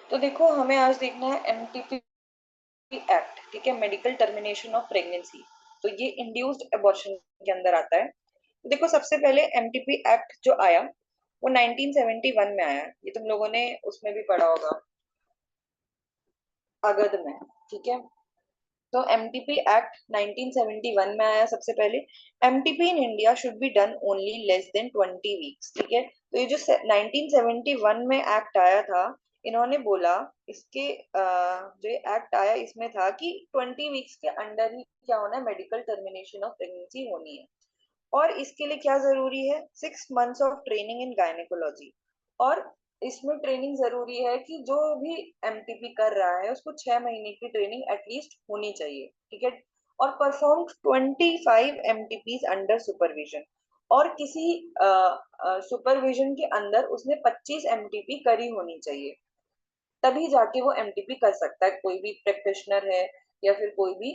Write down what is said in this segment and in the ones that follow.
तो देखो हमें आज देखना है एमटीपी एक्ट, ठीक है, मेडिकल टर्मिनेशन ऑफ प्रेगनेंसी। तो ये इंड्यूस्ड अबॉर्शन के अंदर आता है। तो देखो सबसे पहले एमटीपी एक्ट जो आया वो 1971 में आया। ये तुम लोगों ने उसमें भी पढ़ा होगा, अगध में, ठीक है। तो एमटीपी एक्ट 1971 में आया सबसे पहले। MTP in India should be done only less than 20 weeks, ठीक है। तो ये जो 1971 में एक्ट आया था, इन्होंने बोला इसके जो ये एक्ट आया इसमें था कि 20 वीक्स के अंडर ही क्या होना है, मेडिकल टर्मिनेशन ऑफ प्रेगनेंसी होनी है। और इसके लिए क्या जरूरी है, 6 months of training in gynaecology. और इसमें ट्रेनिंग जरूरी है कि जो भी एमटीपी कर रहा है उसको 6 महीने की ट्रेनिंग एटलीस्ट होनी चाहिए, ठीक है। और परफॉर्म 25 एमटीपीज अंडर सुपरविजन। और किसी सुपरविजन के अंदर उसने 25 एमटीपी करी होनी चाहिए, तभी जाके वो एमटीपी कर सकता है। कोई भी प्रैक्टिशनर है या फिर कोई भी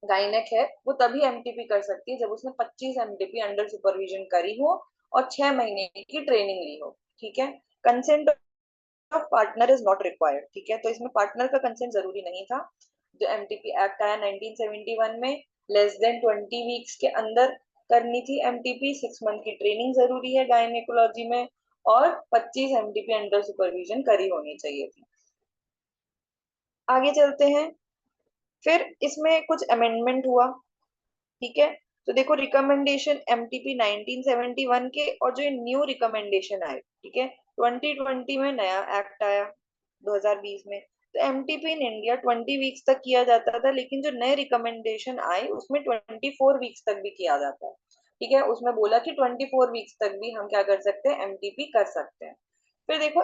गायनेक है, वो तभी एमटीपी कर सकती है जब उसने 25 एमटीपी अंडर सुपरविजन करी हो और 6 महीने की ट्रेनिंग ली हो, ठीक है। Consent of partner is not required, ठीक है। तो इसमें पार्टनर का कंसेंट जरूरी नहीं था। जो एमटीपी एक्ट आया 1971 में, लेस देन 20 वीक्स के अंदर करनी थी एमटीपी, 6 मंथ की ट्रेनिंग जरूरी है गायनेकोलॉजी में, और 25 एमटीपी अंडर सुपरविजन करी होनी चाहिए थी। आगे चलते हैं। फिर इसमें कुछ अमेंडमेंट हुआ, ठीक है। तो देखो रिकमेंडेशन एमटीपी 1971 के और जो न्यू रिकमेंडेशन आए, ठीक है, 2020 में नया एक्ट आया 2020 में। तो एमटीपी इन इंडिया 20 वीक्स तक किया जाता था, लेकिन जो नए रिकमेंडेशन आए उसमें 24 वीक्स तक भी किया जाता है, ठीक है। उसमें बोला कि 24 वीक्स तक भी हम क्या कर सकते हैं, एमटीपी कर सकते हैं। फिर देखो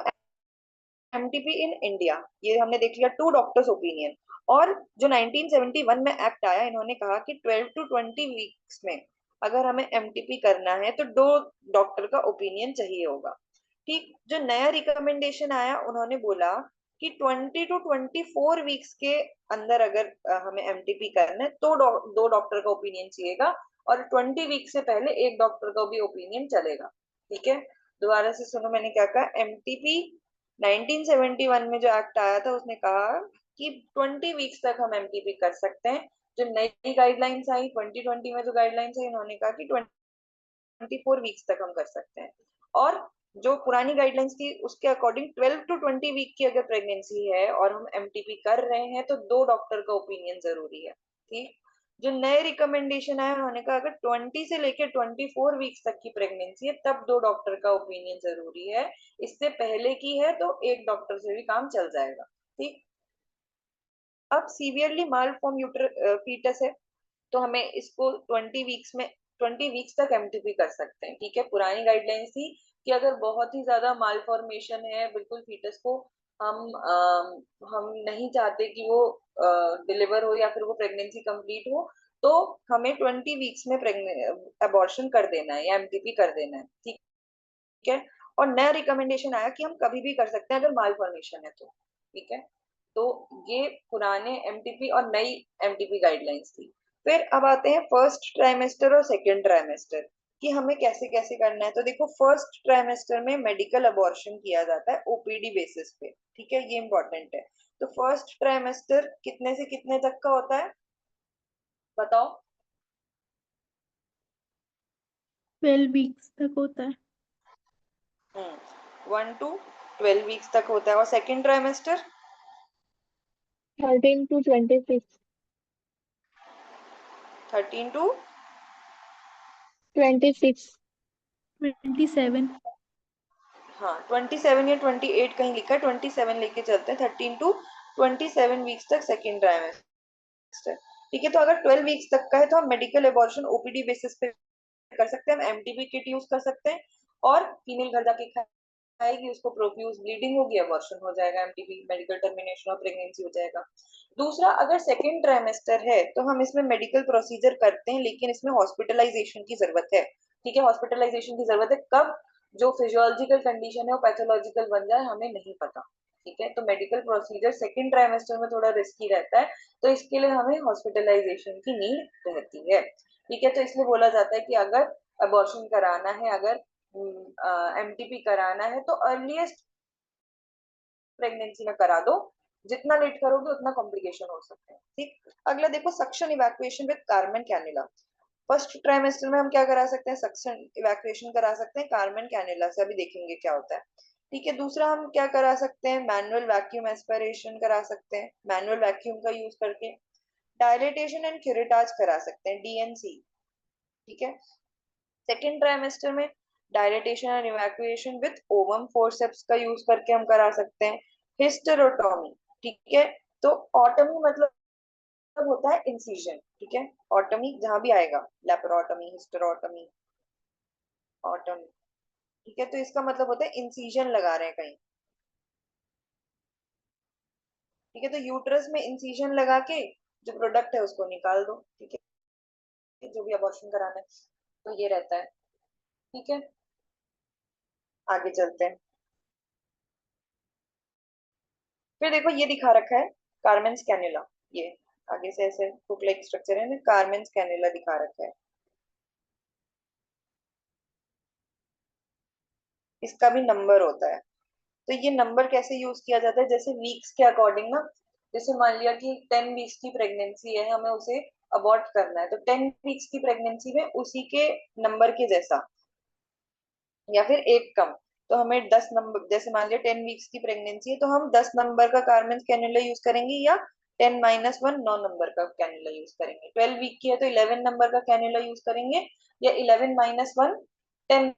एमटीपी इन इंडिया, ये हमने देख लिया, टू डॉक्टर्स ओपिनियन। और जो 1971 में एक्ट आया, इन्होंने कहा कि 12 to 20 वीक्स में अगर हमें एमटीपी करना है तो 2 डॉक्टर का ओपिनियन चाहिए होगा, ठीक। जो नया रिकमेंडेशन आया उन्होंने बोला कि 20 to 24 वीक्स के अंदर अगर हमें एमटीपी करना है तो 2 डॉक्टर का ओपिनियन चाहिएगा, और 20 वीक से पहले 1 डॉक्टर का भी ओपिनियन चलेगा, ठीक है। दोबारा से सुनो मैंने क्या कहा। एमटीपी 1971 में जो एक्ट आया था उसने कहा कि 20 वीक्स तक हम एमटीपी कर सकते हैं। जो नई गाइडलाइंस आई 2020 में, जो गाइडलाइंस आई उन्होंने कहा कि 24 वीक्स तक हम कर सकते हैं। और जो पुरानी गाइडलाइंस थी उसके अकॉर्डिंग 12 to 20 वीक की अगर प्रेगनेंसी है और हम एमटीपी कर रहे हैं तो 2 डॉक्टर का ओपिनियन जरूरी है, ठीक। जो नए रिकमेंडेशन आया उन्होंने कहा अगर 20 से लेकर 24 वीक्स तक की प्रेगनेंसी है तब 2 डॉक्टर का ओपिनियन जरूरी है। इससे पहले की है तो 1 डॉक्टर से भी काम चल जाएगा, ठीक। अब सीवियरली माल फॉर्म यूटर फीटस है, तो हमें इसको 20 वीक्स में 20 वीक्स तक एमटीपी कर सकते हैं, ठीक है। पुरानी गाइडलाइंस थी कि अगर बहुत ही ज्यादा माल फॉर्मेशन है, बिल्कुल फीटस को हम नहीं चाहते कि वो डिलीवर हो या फिर वो प्रेगनेंसी कंप्लीट हो, तो हमें 20 वीक्स में अबॉर्शन कर देना है या एमटीपी कर देना है, ठीक है। और नया रिकमेंडेशन आया कि हम कभी भी कर सकते हैं अगर माल फॉर्मेशन है तो, ठीक है। तो ये पुराने एमटीपी और नई एमटीपी गाइडलाइंस थी। फिर अब आते हैं फर्स्ट ट्राइमेस्टर और सेकेंड ट्राइमेस्टर कि हमें कैसे कैसे करना है। तो देखो फर्स्ट ट्राइमेस्टर में मेडिकल अबॉर्शन किया जाता है ओपीडी बेसिस पे, ठीक है, ये इंपॉर्टेंट है। तो फर्स्ट ट्राइमेस्टर कितने से कितने तक का होता है, बताओ। 12 वीक्स तक होता है। 1 to 12 वीक्स तक होता है। और सेकेंड ट्राइमेस्टर 13 to 26। 13 to 26। 27। हाँ 27 या 28 कहीं लिखा है, 27 लेके चलते हैं। 13 to 27 वीक्स तक सेकेंड ट्राइमेस्टर, ठीक है। तो अगर 12 वीक्स तक का है तो हम मेडिकल एबॉर्शन ओपीडी बेसिस पे कर सकते हैं, हम एमटीबी किट यूज कर सकते हैं। और फीमेल घर जाके खाएगी, उसको प्रोफ्यूज ब्लीडिंग होगी, अबॉर्शन हो जाएगा, MTB medical termination of pregnancy हो जाएगा। दूसरा, अगर सेकेंड ट्राइमेस्टर है तो हम इसमें मेडिकल प्रोसीजर करते हैं, लेकिन इसमें हॉस्पिटलाइजेशन की जरूरत है, ठीक है। हॉस्पिटलाइजेशन की जरूरत है कब, जो फिजियोलॉजिकल कंडीशन है वो पैथोलॉजिकल बन जाए, हमें नहीं पता, ठीक है। तो मेडिकल प्रोसीजर सेकेंड ट्राइमेस्टर में थोड़ा रिस्की रहता है, तो इसके लिए हमें हॉस्पिटलाइजेशन की नीड रहती है, ठीक है। तो इसलिए बोला जाता है कि अगर अबॉर्शन कराना है, अगर एमटीपी कराना है तो अर्लीस्ट प्रेगनेंसी में करा दो, जितना लेट करोगे उतना कॉम्प्लिकेशन हो सकते हैं। ठीक, अगला देखो suction evacuation with carbon cannula. First trimester में हम क्या करा सकते हैं, सक्शन इवैक्यूएशन करा सकते हैं कार्बन कैनुला से, अभी देखेंगे क्या होता है। ठीक है, दूसरा हम क्या करा सकते हैं, मैनुअल वैक्यूम एस्पिरेशन करा सकते हैं, मैनुअल वैक्यूम का यूज करके। डायलेटेशन एंड क्यूरेटाज करा सकते हैं, डीएनसी। ठीक है, सेकेंड ट्राइमेस्टर में dilatation and evacuation with ovum forceps का यूज करके हम करा सकते हैं। हिस्टेरोटॉमी, ठीक है, तो ऑटमी मतलब होता है इंसिजन। ठीक है, ऑटमी जहां भी आएगा, लेपरोटमी, हिस्टेरोटमी, ऑटमी। ठीक है, तो इसका मतलब होता है इंसिजन लगा रहे हैं कहीं। ठीक है, तो यूट्रस में इंसिजन लगा के जो प्रोडक्ट है उसको निकाल दो। ठीक है, जो भी अबॉर्शन कराना है, तो ये रहता है। ठीक है, आगे चलते हैं। फिर देखो ये दिखा रखा है कार्मेंस कैनुला, ये आगे से ऐसे हुक लाइक स्ट्रक्चर है ना, कार्मेंस कैनुला दिखा रखा है। इसका भी नंबर होता है, तो ये नंबर कैसे यूज किया जाता है, जैसे वीक्स के अकॉर्डिंग ना। जैसे मान लिया कि 10 वीक्स की प्रेगनेंसी है, हमें उसे अबॉर्ट करना है, तो 10 वीक्स की प्रेगनेंसी में उसी के नंबर के जैसा या फिर एक कम, तो हमें 10 नंबर, जैसे मान लिया 10 वीक्स की प्रेगनेंसी है तो हम 10 नंबर का कार्मेंस कैनुला यूज करेंगे, या 10 - 1 9 नंबर का कैनुला यूज करेंगे। 12 वीक की है तो 11 नंबर का कैनुला यूज करेंगे, या 11 - 1 10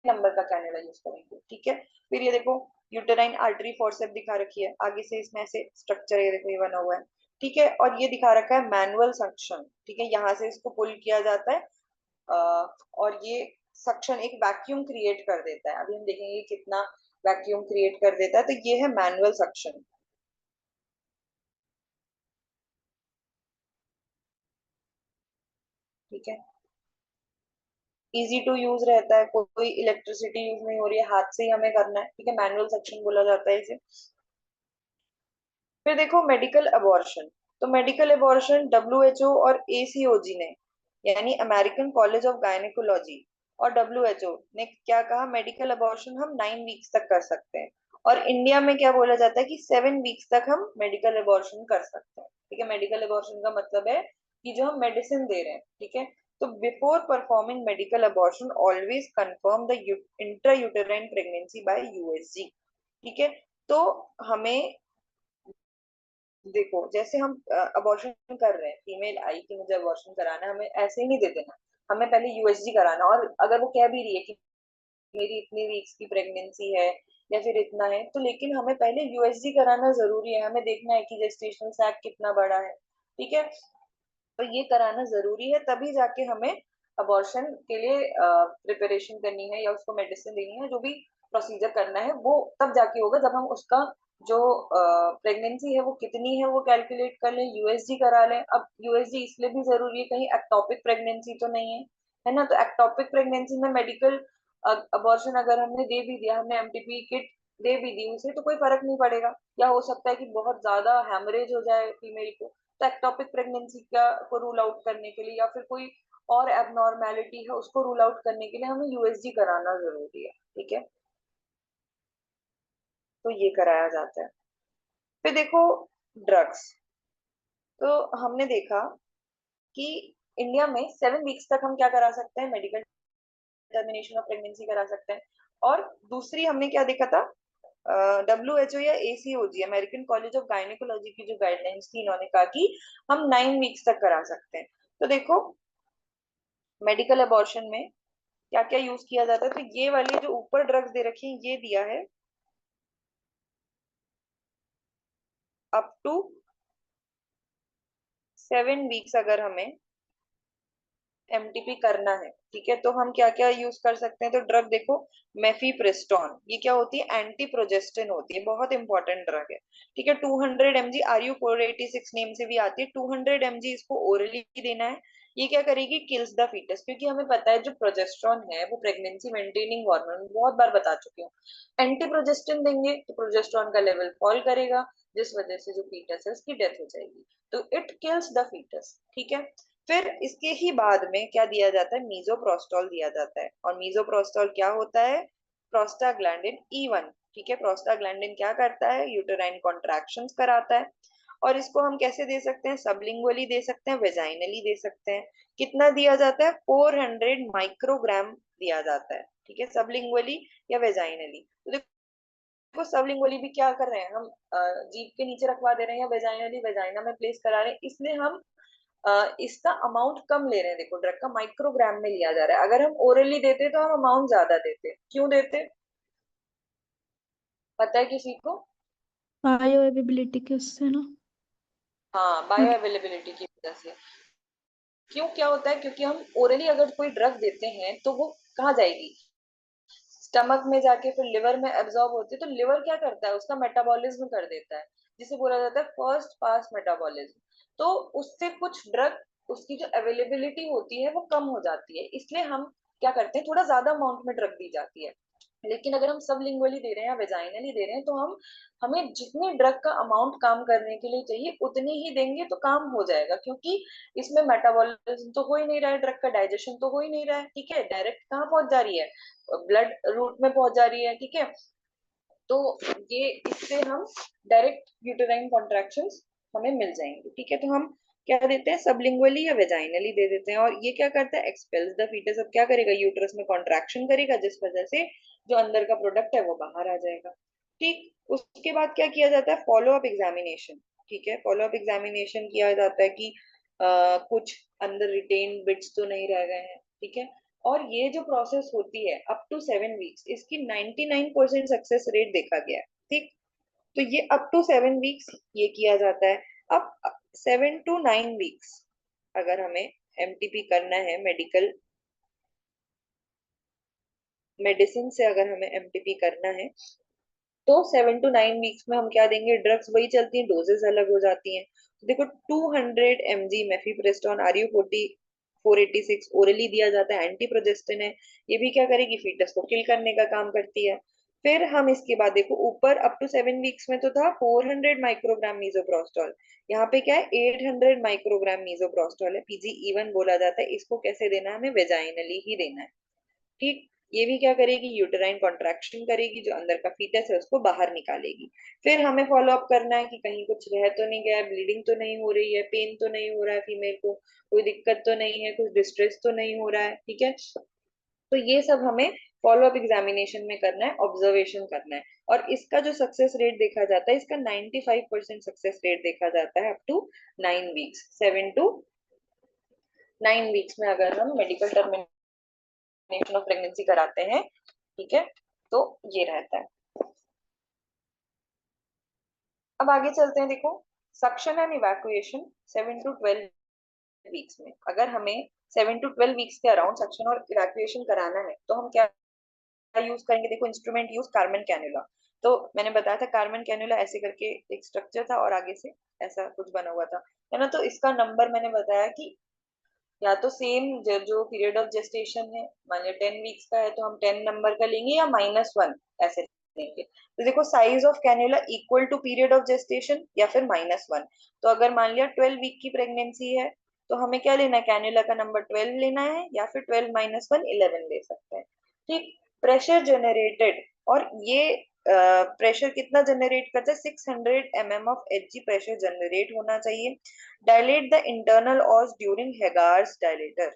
नंबर का कैनुला यूज करेंगे। ठीक है, फिर ये देखो यूटेराइन आर्टरी फोर्सेप दिखा रखी है, आगे से इसमें ऐसे स्ट्रक्चर ये देखो ये बना हुआ है। ठीक है, और ये दिखा रखा है मैनुअल सक्शन। ठीक है, यहाँ से इसको पुल किया जाता है, और ये सक्शन एक वैक्यूम क्रिएट कर देता है। अभी हम देखेंगे कितना वैक्यूम क्रिएट कर देता है, तो ये है मैनुअल सक्शन। ठीक है, इजी टू यूज रहता है, कोई इलेक्ट्रिसिटी यूज नहीं हो रही है, हाथ से ही हमें करना है। ठीक है, मैनुअल सक्शन बोला जाता है इसे। फिर देखो मेडिकल अबॉर्शन, तो मेडिकल अबॉर्शन डब्ल्यूएचओ और एसीओजी ने, यानी अमेरिकन कॉलेज ऑफ गायनेकोलॉजी और डब्ल्यूएचओ ने क्या कहा, मेडिकल अबॉर्शन हम 9 वीक्स तक कर सकते हैं। और इंडिया में क्या बोला जाता है कि 7 वीक्स तक हम मेडिकल अबॉर्शन कर सकते हैं। ठीक है, मेडिकल अबॉर्शन का मतलब है कि जो हम मेडिसिन दे रहे हैं। ठीक है, तो before performing medical abortion always confirm the intrauterine pregnancy bye USG. ठीक है, तो हमें देखो जैसे हम अबॉर्शन कर रहे हैं, फीमेल आई कि मुझे अबॉर्शन कराना है, हमें ऐसे ही नहीं दे देना, हमें पहले यूएसजी कराना। और अगर वो कह भी रही है कि मेरी इतनी वीक्स की प्रेगनेंसी है या फिर इतना है, तो लेकिन हमें पहले यूएसजी कराना जरूरी है, हमें देखना है कि जेस्टेशनल सैक कितना बड़ा है। ठीक है, तो ये कराना जरूरी है, तभी जाके हमें अबॉर्शन के लिए प्रिपरेशन करनी है या उसको मेडिसिन देनी है, जो भी प्रोसीजर करना है वो तब जाके होगा, जब हम उसका जो प्रेगनेंसी है वो कितनी है वो कैलकुलेट कर लें, यूएसजी करा लें। अब यूएसजी इसलिए भी जरूरी है, कहीं एक्टोपिक प्रेगनेंसी तो नहीं है ना। तो एक्टोपिक प्रेगनेंसी में मेडिकल अबॉर्शन अगर हमने दे भी दिया, हमने एमटीपी किट दे भी दी उसे, तो कोई फर्क नहीं पड़ेगा। या हो सकता है कि बहुत ज्यादा हेमरेज हो जाए फीमेल को, तो एक्टोपिक प्रेगनेंसी का को रूल आउट करने के लिए या फिर कोई और एबनॉर्मेलिटी है उसको रूल आउट करने के लिए हमें यूएसजी कराना जरूरी है। ठीक है, तो ये कराया जाता है। फिर देखो ड्रग्स, तो हमने देखा कि इंडिया में 7 वीक्स तक हम क्या करा सकते हैं, मेडिकल टर्मिनेशन ऑफ प्रेगनेंसी करा सकते हैं। और दूसरी हमने क्या देखा था, डब्ल्यूएचओ या एसीओजी अमेरिकन कॉलेज ऑफ गायनेकोलॉजी की जो गाइडलाइंस थी, इन्होंने कहा कि हम 9 वीक्स तक करा सकते हैं। तो देखो मेडिकल अबॉर्शन में क्या क्या यूज किया जाता है, तो ये वाली जो ऊपर ड्रग्स दे रखी है ये दिया है अप टू 7 वीक्स अगर हमें एमटीपी करना है। ठीक है, तो हम क्या क्या यूज कर सकते हैं, तो ड्रग देखो मेफीप्रिस्टोन, ये क्या होती है, एंटी प्रोजेस्टिन होती है, बहुत इंपॉर्टेंट ड्रग है। ठीक है, 200 mg, आरयू 486 नेम से भी आती है, 200 mg इसको ओरली देना है। ये क्या करेगी, किल्स द फीटस, क्योंकि हमें पता है जो प्रोजेस्ट्रॉन है वो प्रेगनेंसी मेंटेनिंग हार्मोन, बहुत बार बता चुकी हूँ। एंटी प्रोजेस्टिन देंगे तो प्रोजेस्ट्रॉन का लेवल फॉल करेगा, जिस वजह से जो फीटस है उसकी डेथ हो जाएगी, तो इट किल्स द फीटस। ठीक है, फिर इसके ही बाद में क्या दिया जाता है, मीजोप्रोस्टॉल दिया जाता है। और मीजोप्रोस्टॉल क्या होता है, प्रोस्टाग्लैंडिन E1 ठीक है, प्रोस्टाग्लैंडिन क्या करता है, यूटेराइन कॉन्ट्रैक्शंस कराता है। और इसको हम कैसे दे सकते हैं, सबलिंगुअली दे सकते हैं, वेजाइनली दे सकते हैं। कितना दिया जाता है, 400 माइक्रोग्राम दिया जाता है, ठीक है, सबलिंगुअली या वेजाइनली। तो देखो सबलिंगुअली भी क्या कर रहे हैं हम, जीभ के नीचे रखवा दे रहे हैं, या वेजाइनली वेजाइना में प्लेस करा रहे हैं, इसलिए हम इसका अमाउंट कम ले रहे हैं। देखो ड्रग का माइक्रोग्राम में लिया जा रहा है। अगर हम ओरली देते तो हम अमाउंट ज्यादा देते, क्यों देते, पता है किसी को? बायो अवेलेबिलिटी के उससे ना। हाँ, बायो अवेलेबिलिटी की वजह से। क्यों, क्या होता है, क्योंकि हम ओरली अगर कोई ड्रग देते हैं तो वो कहाँ जाएगी, स्टमक में जाके फिर लिवर में एब्जॉर्ब होती है। तो लिवर क्या करता है, उसका मेटाबॉलिज्म कर देता है, जिसे बोला जाता है फर्स्ट पास मेटाबॉलिज्म। तो उससे कुछ ड्रग, उसकी जो अवेलेबिलिटी होती है वो कम हो जाती है, इसलिए हम क्या करते हैं, थोड़ा ज्यादा अमाउंट में ड्रग दी जाती है। लेकिन अगर हम सबलिंगुअली दे रहे हैं या वेजाइनली दे रहे हैं तो हम हमें जितने ड्रग का अमाउंट काम करने के लिए चाहिए उतनी ही देंगे तो काम हो जाएगा, क्योंकि इसमें मेटाबॉलिज्म तो हो ही नहीं रहा है, ड्रग का डाइजेशन तो हो ही नहीं रहा है, ठीक है, डायरेक्ट कहाँ पहुंच जा रही है, ब्लड रूट में पहुंच जा रही है, ठीक है। तो ये इससे हम डायरेक्ट यूटेराइन कॉन्ट्रैक्शंस हमें मिल जाएंगे, ठीक है। तो हम क्या देते हैं, सबलिंगुअली या वेजाइनली दे देते हैं, और ये क्या करता है, एक्सपेल्स द फीटस। अब क्या करेगा, यूटरस में कॉन्ट्रैक्शन करेगा, जिस वजह से जो अंदर का प्रोडक्ट है वो बाहर आ जाएगा, ठीक। उसके बाद क्या किया जाता है, फॉलो अप एग्जामिनेशन, ठीक है। फॉलो अप एग्जामिनेशन किया जाता है कि कुछ अंदर रिटेन बिट्स तो नहीं रह गए हैं, ठीक है। और ये जो प्रोसेस होती है अप टू 7 वीक्स, इसकी 99% सक्सेस रेट देखा गया है, ठीक। तो ये अप टू 7 वीक्स ये किया जाता है। अब 7 to 9 वीक्स अगर हमें एमटीपी करना है, मेडिकल मेडिसिन से अगर हमें एमटीपी करना है, तो 7 to 9 वीक्स में हम क्या देंगे, ड्रग्स वही चलती हैं, डोजेस अलग हो जाती हैं। तो देखो 200 mg मेफिप्रेस्टोन RU40 486 ओरली दिया जाता है, एंटी प्रोजेस्टिन है। ये भी क्या करेगी, फीटस को किल करने का काम करती है। फिर हम इसके बाद देखो ऊपर अप टू 7 वीक्स में तो था 400 माइक्रोग्राम मीजोप्रोस्टॉल, यहाँ पे क्या है 800 माइक्रोग्राम मीजोप्रोस्टॉल है, PG-E1 बोला जाता है। इसको कैसे देना है, हमें वेजाइनली ही देना है, ठीक। ये भी क्या करेगी, यूटेराइन कॉन्ट्रैक्शन करेगी, जो अंदर का फीटस है उसको बाहर निकालेगी। फिर हमें फॉलो अप करना है कि कहीं कुछ रह तो नहीं गया, ब्लीडिंग तो नहीं हो रही है, पेन तो नहीं हो रहा है फीमेल को, कोई दिक्कत तो नहीं है, कुछ डिस्ट्रेस तो नहीं हो रहा है, ठीक है। तो ये सब हमें फॉलो अप एग्जामिनेशन में करना है, ऑब्जर्वेशन करना है। और इसका जो सक्सेस रेट देखा जाता है, इसका 95% सक्सेस रेट देखा जाता है up to 9 weeks, 7 to 9 weeks में अगर हम मेडिकल टर्मिनेशन ऑफ प्रेगनेंसी कराते हैं, ठीक है। तो ये रहता है। अब आगे चलते हैं, देखो suction and evacuation 7 to 12 weeks में। अगर हमें 7 to 12 वीक्स के अराउंड सक्शन और इवैक्यूएशन कराना है तो हम क्या यूज करेंगे, देखो इंस्ट्रूमेंट यूज कार्बन कैनुला। तो मैंने बताया था कार्बन कैनुला ऐसे करके एक स्ट्रक्चर था और आगे से ऐसा कुछ बना हुआ था, है ना। तो इसका नंबर मैंने बताया कि या तो सेम जो पीरियड ऑफ जेस्टेशन है, मान लिया 10 वीक्स का है तो हम 10 नंबर का लेंगे, या -1 ऐसे लेंगे। तो देखो size of cannula equal to period of gestation या फिर -1। तो अगर मान लिया 12 वीक की प्रेगनेंसी है तो हमें क्या लेना है, कैन्युला का नंबर 12 लेना है, या फिर 12 - 1 11 ले सकते हैं, ठीक। प्रेशर जनरेटेड, और ये प्रेशर कितना जनरेट करता है, 600 mm of Hg pressure generate होना चाहिए। Dilate the internal os during Hegar's dilator,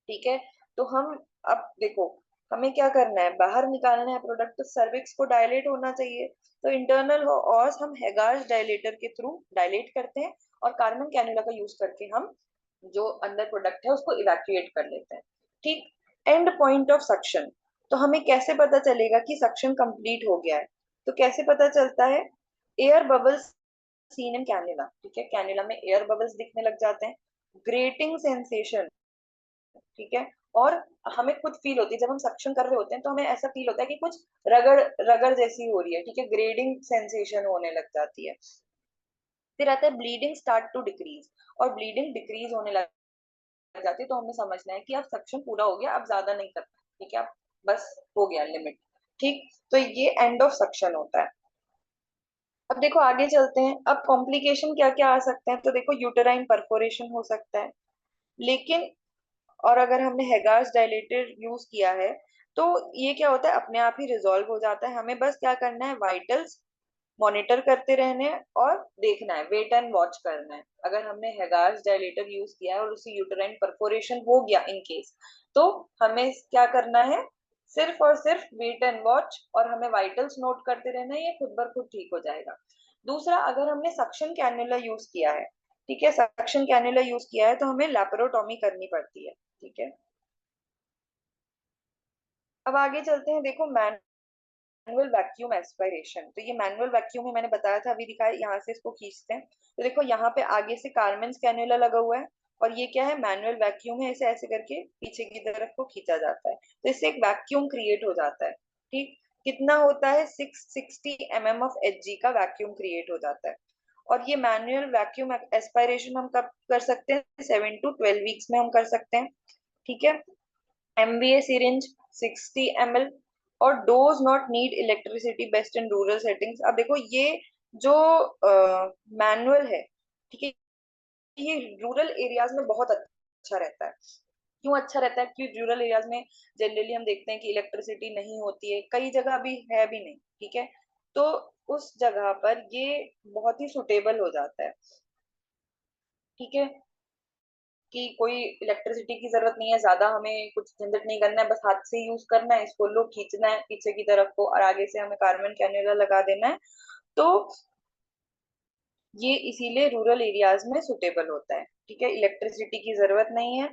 ठीक है। तो हम अब देखो हमें क्या करना है, बाहर निकालना है प्रोडक्ट, तो सर्विक्स को डायलेट होना चाहिए। तो इंटरनल ऑर्स हम हेगार्स डायलेटर के थ्रू डायलेट करते हैं, और कार्बन कैनुला का यूज करके हम जो अंदर प्रोडक्ट है उसको इवैक्यूएट कर लेते हैं, ठीक। एंड पॉइंट ऑफ सक्शन, तो हमें कैसे पता चलेगा कि सक्शन कंप्लीट हो गया है, तो कैसे पता चलता है, air bubbles seen in cannula, ठीक है, कैनुला में एयर बबल्स दिखने लग जाते हैं। ग्रेटिंग सेंसेशन, ठीक है। और हमें खुद फील होती है जब हम सक्शन कर रहे होते हैं, तो हमें ऐसा फील होता है कि कुछ रगड़ रगड़ जैसी हो रही है, ठीक है, ग्रेडिंग सेंसेशन होने लग जाती है। फिर आता है ब्लीडिंग स्टार्ट टू डिक्रीज, और ब्लीडिंग डिक्रीज होने लग जाती है, तो हमें समझना है कि अब सक्शन पूरा हो गया, अब ज्यादा नहीं करना, ठीक है, अब बस हो गया लिमिट, ठीक। तो ये एंड ऑफ सक्शन होता है। अब देखो आगे चलते हैं, अब कॉम्प्लिकेशन क्या क्या आ सकते हैं, तो देखो यूटेराइन परफोरेशन हो सकता है, लेकिन और अगर हमने हेगार्स डायलेटर यूज किया है तो ये क्या होता है, अपने आप ही रिजॉल्व हो जाता है। हमें बस क्या करना है, वाइटल्स मॉनिटर करते रहने हैं और देखना है, वेट एंड वॉच करना है। अगर हमने हेगार्स डायलेटर यूज किया है और उसे यूटेराइन परफोरेशन हो गया इन केस, तो हमें क्या करना है, सिर्फ और सिर्फ वेट एंड वॉच, और हमें वाइटल्स नोट करते रहना है, ये खुद ब खुद ठीक हो जाएगा। दूसरा, अगर हमने सक्शन कैन्युला यूज किया है, ठीक है, सक्शन कैन्युला यूज किया है, तो हमें लैपेरोटॉमी करनी पड़ती है, ठीक है। अब आगे चलते हैं, देखो मैनुअल वैक्यूम एस्पिरेशन। तो ये मैनुअल वैक्यूम ही मैंने बताया था, अभी दिखाया, यहाँ से इसको खींचते हैं। तो देखो यहाँ पे आगे से कारमेन्स कैन्युला लगा हुआ है, और ये क्या है, मैनुअल वैक्यूम है, इसे ऐसे करके पीछे की तरफ को खींचा जाता है, तो इससे एक वैक्यूम क्रिएट हो जाता है। ठीक, कितना होता है, 660 mm ऑफ Hg का वैक्यूम क्रिएट हो जाता है। और ये मैनुअल वैक्यूम एस्पिरेशन हम कब कर सकते हैं, 7 to 12 वीक्स में हम कर सकते हैं, ठीक है। MVA syringe 60 ml, और dose not need electricity, best in rural settings. अब देखो ये जो मैनुअल है, ठीक है, ये रूरल एरियाज में बहुत अच्छा रहता है। क्यों अच्छा रहता है, क्योंकि रूरल एरियाज में जनरली हम देखते हैं कि इलेक्ट्रिसिटी नहीं होती है, कई जगह अभी है भी नहीं, ठीक है। तो उस जगह पर ये बहुत ही सुटेबल हो जाता है, ठीक है, कि कोई इलेक्ट्रिसिटी की जरूरत नहीं है, ज्यादा हमें कुछ झंझट नहीं करना है, बस हाथ से यूज करना है, इसको लो खींचना है पीछे की तरफ को, और आगे से हमें कार्बन कैन्युला लगा देना है। तो ये इसीलिए रूरल एरियाज में सुटेबल होता है, ठीक है, इलेक्ट्रिसिटी की जरूरत नहीं है।